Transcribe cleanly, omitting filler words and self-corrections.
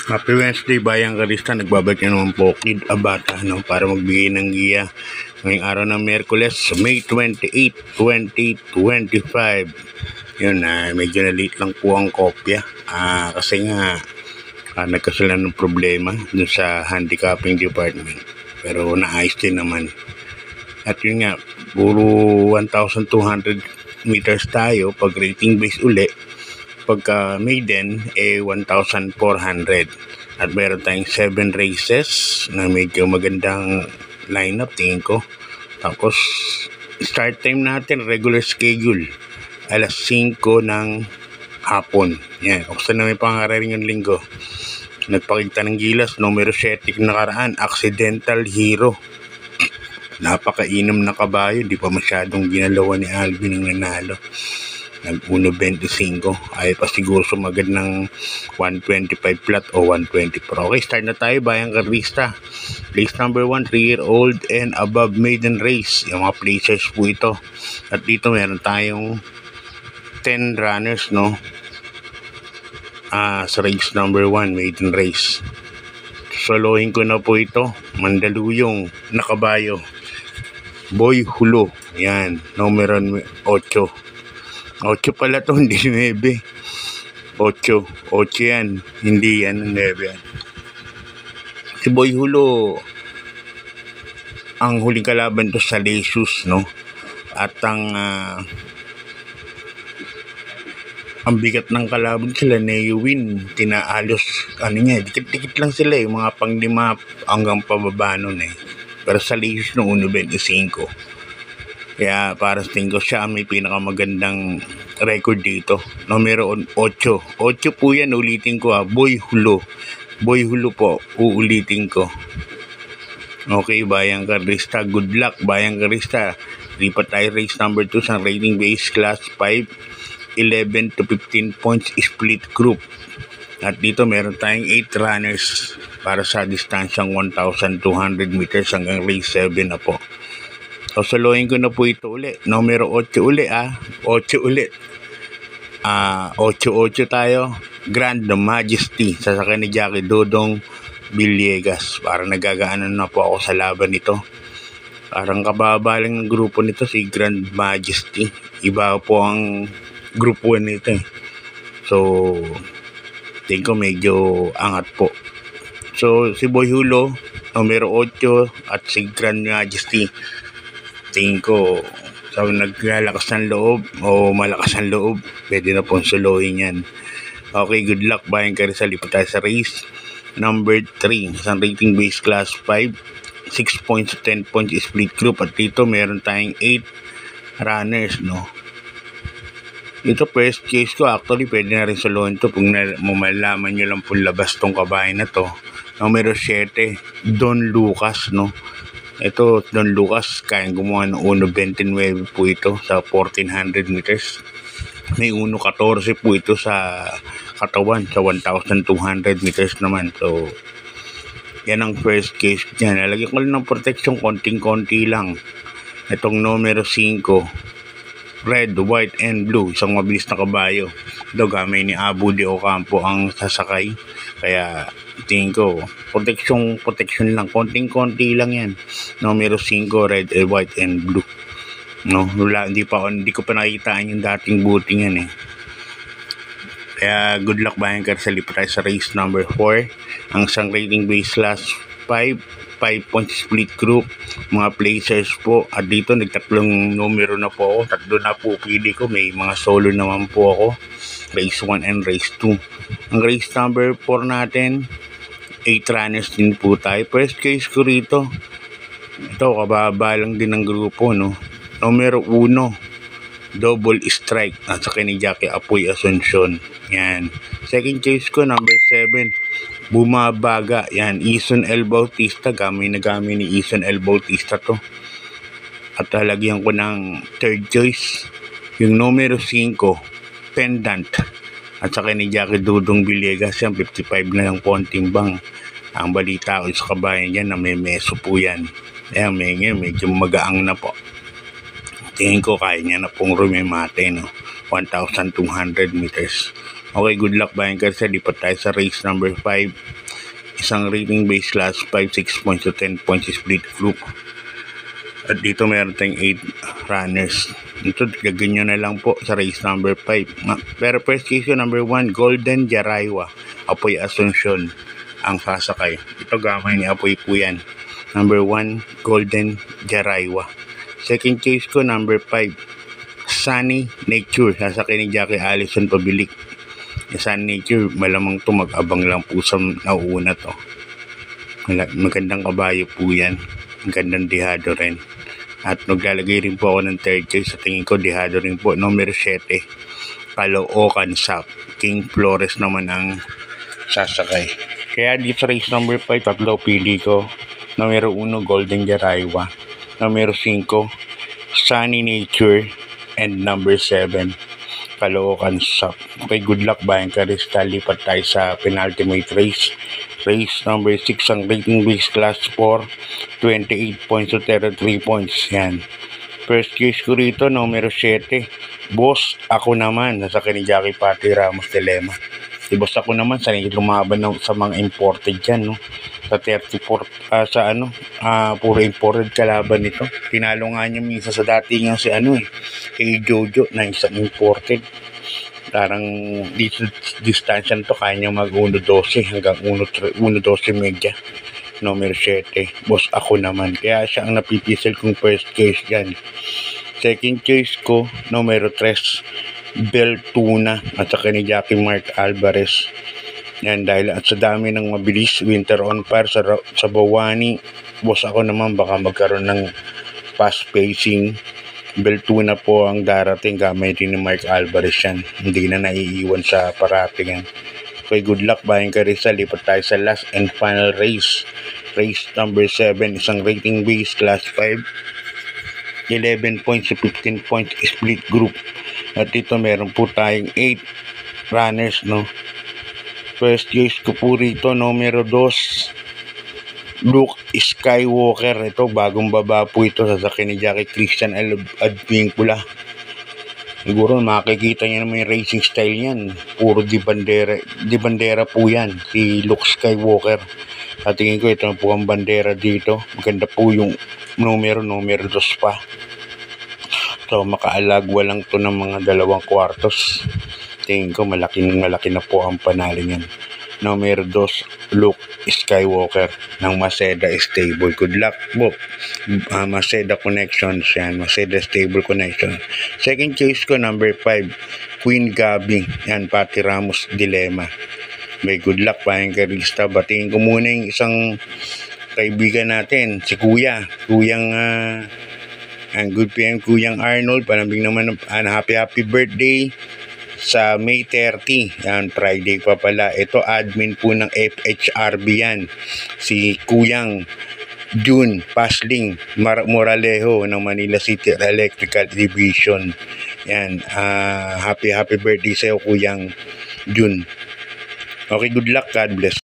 Happy Wednesday, Bayang Karista. Nagbabalik na naman po Kid Abata para magbigay ng giya ngayong araw ng Miyerkules, May 28, 2025. Yun, medyo na late lang po ang kopya. Kasi nga nagkasulan ng problema dun sa handicapping department. Pero naayos din naman. At yun nga, puro 1,200 meters tayo pag rating base uli. Pagka maiden, 1,400. At meron tayong 7 races na medyo magandang lineup, tingin ko. Tapos, start time natin, regular schedule, alas 5 ng hapon. Yan, kung saan na may pangarari yung linggo. Nagpakita ng gilas, numero 7 nakaraan, Accidental Hero. Napakainom na kabayo, di pa masyadong ginalawa ni Alvin ng nanalo. Nag-1.25. Ay pa siguro sumagad ng 125 flat o 120 pro. Okay, start na tayo, Bayang Karista. Place number 1, 3-year-old and above maiden race. Yung mga placers po ito. At dito meron tayong 10 runners, no? Sa race number 1, maiden race. Solohin ko na po ito. Mandaluyong nakabayo. Boy Hulo. Yan, numero 8. 8 pala to, hindi 9. 8 yan, hindi yan 9. Si Boy Hulo, ang huling kalaban to sa Lesus, no? At ang bigat ng kalaban sila, Neowin, tinaalos, dikit-dikit lang sila, mga pang-5 hanggang pababa nun Pero sa Lesus no, 1.25. Kaya para sa tingin ko siya may pinakamagandang record dito. Numero 8. 8 po yan, ulitin ko Boy Hulo. Boy Hulo po, uulitin ko. Okay, Bayang Karista. Good luck, Bayang Karista. Lipat tayo race number 2 sa rating base class 5. 11 to 15 points split group. At dito meron tayong 8 runners para sa distansyang 1,200 meters hanggang race 7 na po. Solohin ko na po ito uli. Numero 8 uli 8 ulit. 8 tayo. Grand Majesty. Sasakyan ni Jackie Dodong Villegas. Parang nagagaanan na po ako sa laban nito. Parang kababa lang ng grupo nito si Grand Majesty. Iba po ang grupo nito So, tingin ko medyo angat po. So, si Boy Hulo, numero 8 at si Grand Majesty. Tingin ko sa naglalakas ng loob o malakas ang loob, pwede na pong solohin yan. Okay, good luck, Bayang Karista. Lipat tayo sa race number 3, isang rating base class 5, 6 points to 10 points split group. At dito meron tayong 8 runners, no? Ito first case ko, actually pwede na rin solohin to kung malaman nyo lang po labas tong kabayan na to. Numero 7, Don Lucas, no? Ito, Don Lucas, kayang gumawa ng 1.29 po ito sa 1,400 meters. May 1.14 po ito sa katawan, sa 1,200 meters naman. So, yan ang first case niya. Nalagyan ko lang ng protection, konting-konti lang. Itong numero 5, red, white, and blue, isang mabilis na kabayo. Ito, gamay ni Abu de Ocampo ang sasakay. Kaya, tingin ko, protection lang, konting-konti lang yan. Numero 5, red, white, and blue. No, hindi ko pa nakikitaan yung dating booting yan Kaya, good luck, Bayang Karista. Lipat tayo sa race number 4. Ang isang rating base last 5 point split group, mga placers po. At dito nagtatlong numero na po ako, 3 na po pili ko, may mga solo naman po ako, race 1 and race 2. Ang race number 4 natin, 8 runners din po tayo. First case ko rito, ito kababa lang din ng grupo, no? Numero 1, double strike, nasa kay ni Jackie Apoy Asuncion. Yan. Second case ko, number 7, Bumabaga. Yan, Ison L. Bautista. Gamay ni Ison L. Bautista to. At talagyan ko ng third choice, yung numero 5, Pendant. At saka ni Jackie Dodong Villegas. Yan, 55 na lang po ang timbang. Ang balita ko sa kabayan dyan na may meso po yan. Ayan, medyo magaang na po. Tingin ko kaya niya na pong rumimate, no? 1,200 meters. Okay, good luck Bayan Karisa. Lipat tayo sa race number 5. Isang rating base class 5, 6 points to 10 points split group. At dito meron tayong 8 runners. Ito, gaganyan na lang po sa race number 5. Pero first case number 1, Golden Jaraywa. Apoy Asuncion ang sasakay. Ito gamay ni Apoy po yan. Number 1, Golden Jaraywa. Second case ko, number 5, Sunny Nature. Sasakay ni Jackie Allison Pabilik. Sunny Nature, malamang to mag-abang lang po sa nauuna to. Magandang kabayo po yan. Magandang dihado rin. At naglalagay rin po ako ng third case. Sa tingin ko, dihado rin po. Number 7, Caloocan Sap. King Flores naman ang sasakay. Kaya dito sa race number 5, tatlo pili ko. Numero 1, Golden Jaraywa. Numero 5, Sunny Nature. And number 7, Caloocan Sap. Okay, good luck Bayan Karista. Lipat tayo sa penultimate race. Race number 6, ang rating base class 4, 28 points to 33 points. Yan. First case ko rito, numero 7, Boss Ako Naman. Nasa ni Jackie Pati Ramos Dilema. Si Boss Ako Naman, sanay lumaban sa mga imported dyan, no? Sa 34, puro imported kalaban nito. Tinalo nga niya minsan sa dati nga si kay Jojo na isang imported. Parang dito distansya to kaya niya mag 1.12 hanggang 1.12 media. Numero 7, Boss Ako Naman. Kaya siya ang napipisel kong first case dyan. Second case ko, numero 3, Beltuna at saka ni Jackie Mark Alvarez. Yan, dahil at sa dami ng mabilis Winter on Fire sa Bawani, Boss Ako Naman baka magkaroon ng fast pacing. Beltuna po ang darating gamay din ni Mark Alvarez yan. Hindi na naiiwan sa parating yan. Okay, good luck Bayan Karisa. Lipat tayo sa last and final race. Race number 7, isang rating base class 5, 11 points to 15 points split group. At dito meron po tayong 8 runners, no? First case ko po rito, numero 2, Luke Skywalker. Ito, bagong baba po ito. Sasakyan ni Jackie Christian Advincula. Siguro makikita niyo naman yung racing style niyan. Puro di bandera po yan. Si Luke Skywalker. At tingin ko ito po ang bandera dito. Maganda po yung numero 2 pa. So makaalagwa lang to ng mga 2 kwartos. Tingin ko malaki na po ang panalo niyan. Numero 2, Luke Skywalker ng Maceda Stable. Good luck po. Maceda Connections yan. Maceda Stable Connection. Second case ko, number 5, Queen Gabi. Yan, Pati Ramos Dilema. May good luck Bayan Karista. Batiin ko muna yung isang kaibigan natin, si Kuyang good PM, Kuyang Arnold. Panambing naman happy birthday sa May 30. Yan, Friday pa pala. Ito, admin po ng FHRB yan. Si Kuyang June Pasling Moralejo ng Manila City Electrical Division. Yan, happy birthday sa'yo Kuyang June. Okay, good luck. God bless.